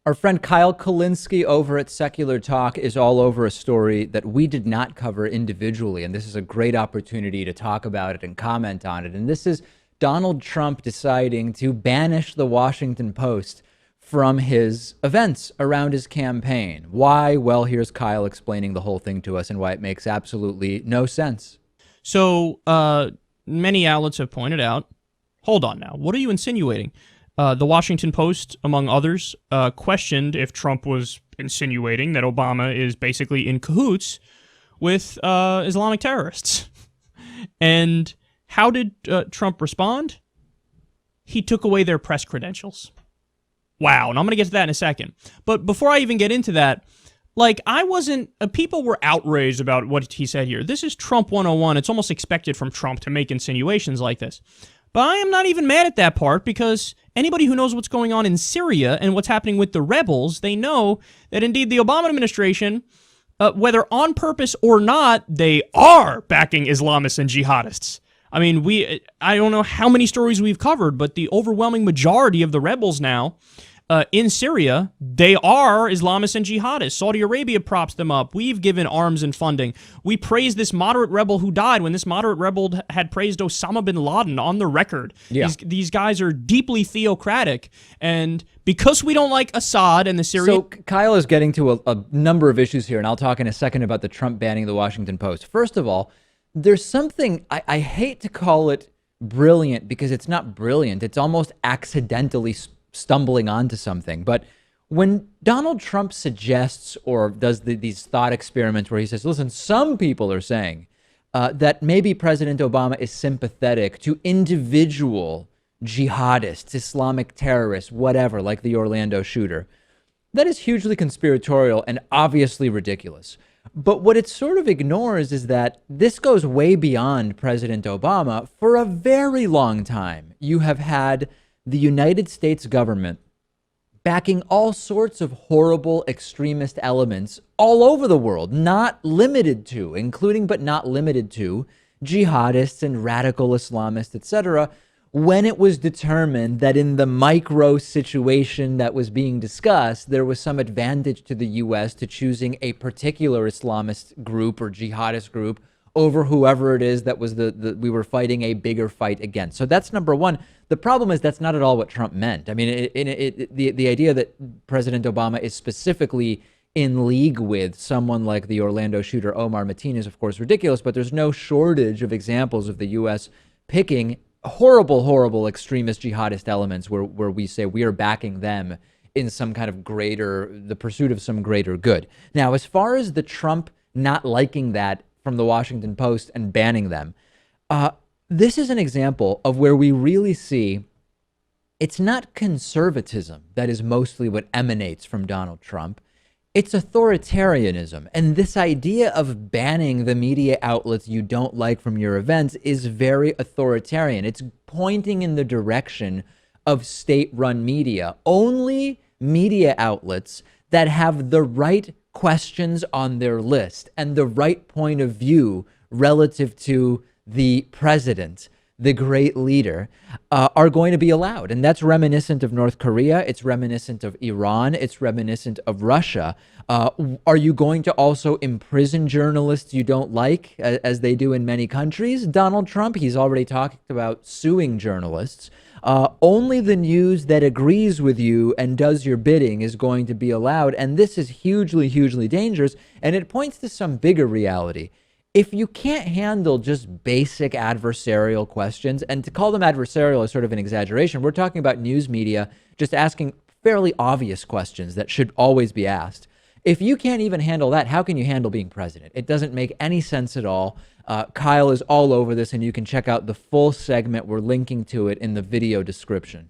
Our friend Kyle Kulinski over at Secular Talk is all over a story that we did not cover individually, and this is a great opportunity to talk about it and comment on it. And this is Donald Trump deciding to banish the Washington Post from his events around his campaign. Why? Well, here's Kyle explaining the whole thing to us and why it makes absolutely no sense. So many outlets have pointed out, hold on now, what are you insinuating? The Washington Post, among others, questioned if Trump was insinuating that Obama is basically in cahoots with Islamic terrorists. And how did Trump respond? He took away their press credentials. Wow, and I'm going to get to that in a second. But before I even get into that, people were outraged about what he said here. This is Trump 101. It's almost expected from Trump to make insinuations like this. But I am not even mad at that part because anybody who knows what's going on in Syria and what's happening with the rebels, they know that indeed the Obama administration, whether on purpose or not, they are backing Islamists and jihadists. I mean, I don't know how many stories we've covered, but the overwhelming majority of the rebels now in Syria, they are Islamists and jihadists. Saudi Arabia props them up. We've given arms and funding. We praised this moderate rebel who died when this moderate rebel had praised Osama bin Laden on the record. Yeah. These guys are deeply theocratic. And because we don't like Assad and the Syrian... So Kyle is getting to a number of issues here, and I'll talk in a second about the Trump banning the Washington Post. First of all, there's something, I hate to call it brilliant because it's not brilliant. It's almost accidentally stumbling onto something. But when Donald Trump suggests or does these thought experiments where he says, listen, some people are saying that maybe President Obama is sympathetic to individual jihadists, Islamic terrorists, whatever, like the Orlando shooter, that is hugely conspiratorial and obviously ridiculous. But what it sort of ignores is that this goes way beyond President Obama. For a very long time, you have had the United States government backing all sorts of horrible extremist elements all over the world, not limited to, including but not limited to, jihadists and radical Islamists, etc., when it was determined that in the micro situation that was being discussed, there was some advantage to the U.S. to choosing a particular Islamist group or jihadist group over whoever it is that was we were fighting a bigger fight against. So that's number one. The problem is that's not at all what Trump meant. I mean, the idea that President Obama is specifically in league with someone like the Orlando shooter Omar Mateen is, of course, ridiculous, but there's no shortage of examples of the U.S. picking horrible extremist jihadist elements where we say we are backing them in some kind of the pursuit of some greater good. Now, as far as the Trump not liking that from the Washington Post and banning them, this is an example of where we really see it's not conservatism that is mostly what emanates from Donald Trump. It's authoritarianism. And this idea of banning the media outlets you don't like from your events is very authoritarian. It's pointing in the direction of state-run media. Only media outlets that have the right questions on their list and the right point of view relative to the president, the great leader, are going to be allowed. And that's reminiscent of North Korea. It's reminiscent of Iran. It's reminiscent of Russia. Are you going to also imprison journalists you don't like, as they do in many countries? Donald Trump, he's already talked about suing journalists. Only the news that agrees with you and does your bidding is going to be allowed. And this is hugely dangerous. And it points to some bigger reality. If you can't handle just basic adversarial questions, and to call them adversarial is sort of an exaggeration, we're talking about news media just asking fairly obvious questions that should always be asked. If you can't even handle that, how can you handle being president? It doesn't make any sense at all. Kyle is all over this, and you can check out the full segment. We're linking to it in the video description.